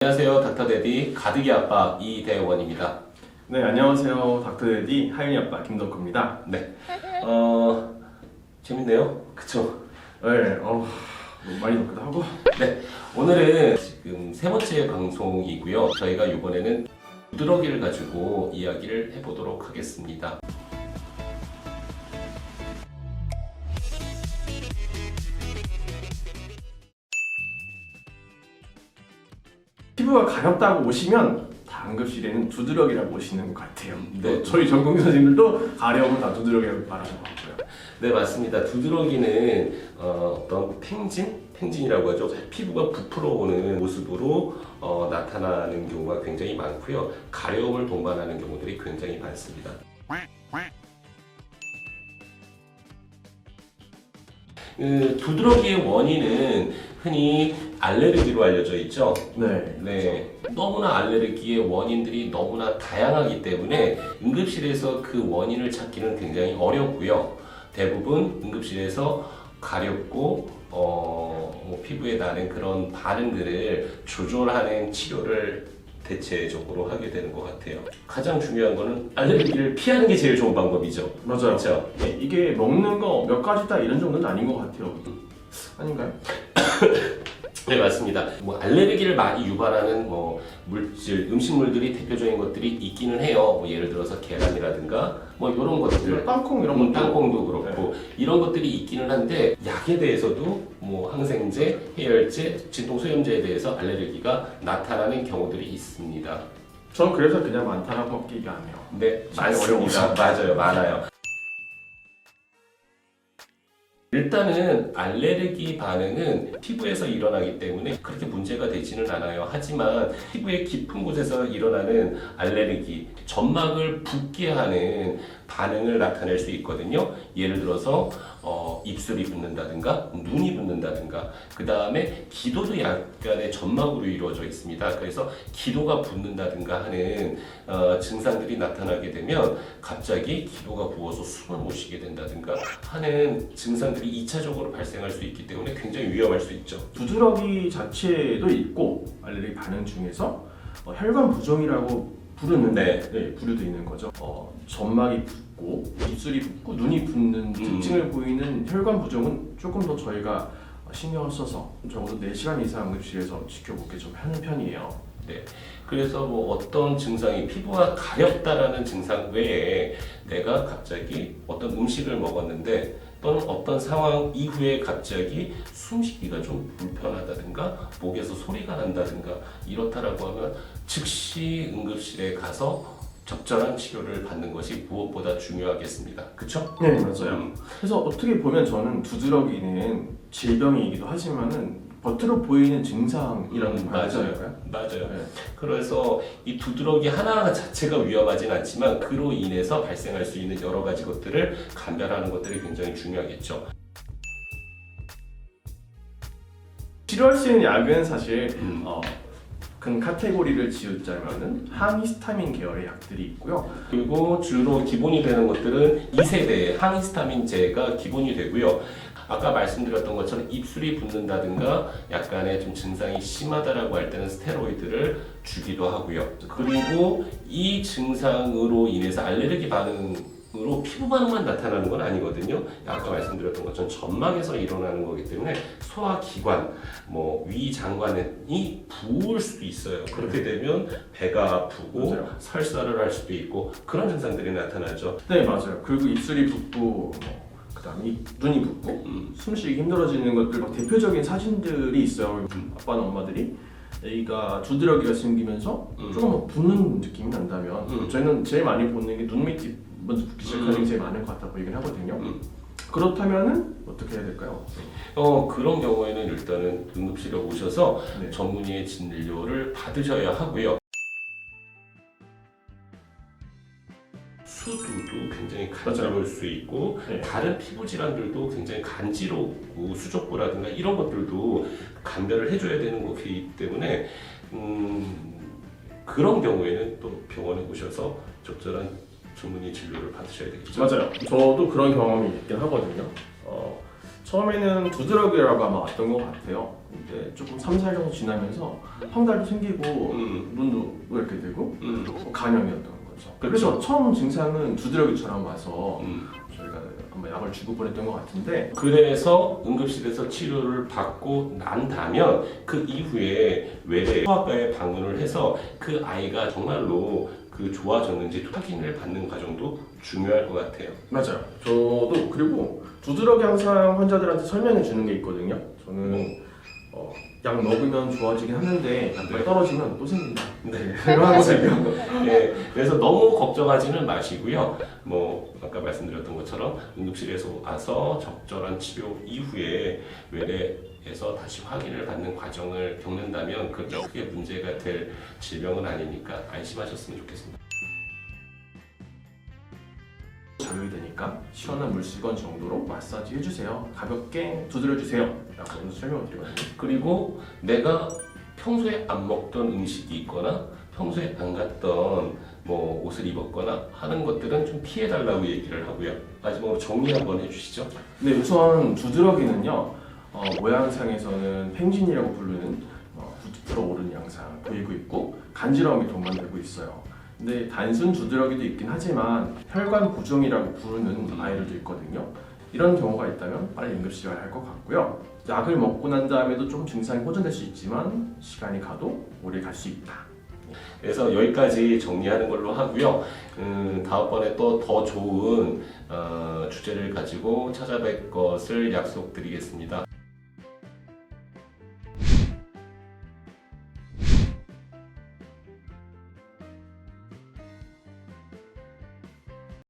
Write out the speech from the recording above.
안녕하세요. 닥터데디 가득이 아빠 이대원입니다. 네, 안녕하세요. 닥터데디 하윤이 아빠 김덕구입니다. 네, 재밌네요. 그쵸? 네, 많이 덥기도 하고. 네, 오늘은 지금 세 번째 방송이고요. 저희가 이번에는 두드러기를 가지고 이야기를 해보도록 하겠습니다. 피부가 가렵다고 오시면 다 응급실에는 두드러기라고 오시는 것 같아요. 네. 저희 전공 선생님들도 가려움은 다 두드러기라고 말하는 것 같고요. 네, 맞습니다. 두드러기는 어떤 팽진이라고 하죠. 피부가 부풀어 오는 모습으로 나타나는 경우가 굉장히 많고요. 가려움을 동반하는 경우들이 굉장히 많습니다. 두드러기의 원인은 흔히 알레르기로 알려져 있죠. 네. 너무나 알레르기의 원인들이 너무나 다양하기 때문에 응급실에서 그 원인을 찾기는 굉장히 어렵고요. 대부분 응급실에서 가렵고 피부에 나는 그런 반응들을 조절하는 치료를 대체적으로 하게 되는 것 같아요. 가장 중요한 거는 알레르기를 피하는 게 제일 좋은 방법이죠. 맞아요. 그렇죠? 네, 이게 먹는 거 몇 가지다 이런 정도는 아닌 것 같아요. 아닌가요? 네, 맞습니다. 알레르기를 많이 유발하는 물질, 음식물들이 대표적인 것들이 있기는 해요. 예를 들어서 계란이라든가 이런 것들, 땅콩 이런 것도. 땅콩도 그렇고 이런 것들이 있기는 한데 약에 대해서도 항생제, 해열제, 진통소염제에 대해서 알레르기가 나타나는 경우들이 있습니다. 전 그래서 그냥 많다라고 먹기가 안 해요. 네, 잘 맞습니다. 맞아요, 많아요. 일단은 알레르기 반응은 피부에서 일어나기 때문에 그렇게 문제가 되지는 않아요. 하지만 피부의 깊은 곳에서 일어나는 알레르기, 점막을 붓게 하는 반응을 나타낼 수 있거든요. 예를 들어서 입술이 붓는다든가 눈이 붓는다든가, 그 다음에 기도도 약간의 점막으로 이루어져 있습니다. 그래서 기도가 붓는다든가 하는 증상들이 나타나게 되면 갑자기 기도가 부어서 숨을 못 쉬게 된다든가 하는 증상들이 2차적으로 발생할 수 있기 때문에 굉장히 위험할 수 있죠. 두드러기 자체도 있고 알레르기 반응 중에서 혈관 부종이라고 부르는 부류도 있는 거죠. 점막이 붓고 입술이 붓고 눈이 붓는 특징을 보이는 혈관 부종은 조금 더 저희가 신경을 써서 적어도 4시간 이상 응급실에서 지켜보게 좀 하는 편이에요. 네. 그래서 어떤 증상이 피부가 가렵다라는 증상 외에 내가 갑자기 어떤 음식을 먹었는데 또는 어떤 상황 이후에 갑자기 숨쉬기가 좀 불편하다든가 목에서 소리가 난다든가 이렇다라고 하면 즉시 응급실에 가서 적절한 치료를 받는 것이 무엇보다 중요하겠습니다. 그쵸? 네, 맞아요. 그래서 어떻게 보면 저는 두드러기는 질병이기도 하지만은 겉으로 보이는 증상이라는 맞아요. 맞아요. 네. 그래서 이 두드러기 하나 자체가 위험하진 않지만 그로 인해서 발생할 수 있는 여러 가지 것들을 감별하는 것들이 굉장히 중요하겠죠. 치료할 수 있는 약은 사실 큰 카테고리를 지우자면은 항히스타민 계열의 약들이 있고요. 그리고 주로 기본이 되는 것들은 2세대 항히스타민제가 기본이 되고요. 아까 말씀드렸던 것처럼 입술이 붓는다든가 약간의 좀 증상이 심하다라고 할 때는 스테로이드를 주기도 하고요. 그리고 이 증상으로 인해서 알레르기 반응으로 피부 반응만 나타나는 건 아니거든요. 아까 말씀드렸던 것처럼 점막에서 일어나는 거기 때문에 소화기관, 위장관이 부을 수도 있어요. 그렇게 되면 배가 아프고 맞아요. 설사를 할 수도 있고 그런 증상들이 나타나죠. 네, 맞아요. 그리고 입술이 붓고 그다음에 눈이 붓고 숨쉬기 힘들어지는 것들 대표적인 사진들이 있어요. 아빠나 엄마들이 애가 두드러기가 생기면서 조금 붓는 느낌이 난다면 저희는 제일 많이 보는 게 눈 밑이 먼저 붓기 시작하는 게 제일 많을 것 같다고 얘기를 하거든요. 그렇다면은 어떻게 해야 될까요? 그런 경우에는 일단은 응급실에 오셔서 네. 전문의의 진료를 받으셔야 하고요. 수두도 굉장히 간지러울 수 있고 네. 다른 피부 질환들도 굉장히 간지럽고 수족구라든가 이런 것들도 감별을 해줘야 되는 거기 때문에 그런 경우에는 또 병원에 오셔서 적절한 전문의 진료를 받으셔야 되겠죠. 맞아요. 저도 그런 경험이 있긴 하거든요. 처음에는 두드러기라고 아마 왔던 것 같아요. 근데 조금 3, 4일 정도 지나면서 황달도 생기고 눈도 이렇게 되고 간염이었던 거죠. 그래서 처음 증상은 두드러기처럼 와서 저희가 아마 약을 주고 보냈던 것 같은데 그래서 응급실에서 치료를 받고 난다면 그 이후에 외래 소아과에 방문을 해서 그 아이가 정말로 그 좋아졌는지 확인을 받는 과정도 중요할 것 같아요. 맞아요. 저도 그리고 두드러기 항상 환자들한테 설명해 주는 게 있거든요. 저는 약 먹으면 좋아지긴 하는데 약이 떨어지면 또 생긴다. 네. 하거든요. 네, 그래서 너무 걱정하지는 마시고요. 뭐 아까 말씀드렸던 것처럼 응급실에서 와서 적절한 치료 이후에 외래에서 다시 확인을 받는 과정을 겪는다면 그렇게 크게 문제가 될 질병은 아니니까 안심하셨으면 좋겠습니다. 자극이 되니까 시원한 물수건 정도로 마사지 해주세요. 가볍게 두드려주세요. 라고 설명을 드리거든요. 그리고 내가 평소에 안 먹던 음식이 있거나 평소에 안 갔던 뭐 옷을 입었거나 하는 것들은 좀 피해달라고 얘기를 하고요. 마지막으로 정리 한번 해주시죠. 네, 우선 두드러기는요. 모양상에서는 팽진이라고 부르는 부풀어 오른 양상 보이고 있고 간지러움이 동반되고 있어요. 근데 단순 두드러기도 있긴 하지만 혈관 부종이라고 부르는 아이들도 있거든요. 이런 경우가 있다면 빨리 응급실에 가야 할 것 같고요. 약을 먹고 난 다음에도 좀 증상이 호전될 수 있지만 시간이 가도 오래 갈 수 있다. 그래서 여기까지 정리하는 걸로 하고요. 다음번에 또 더 좋은 주제를 가지고 찾아뵐 것을 약속드리겠습니다.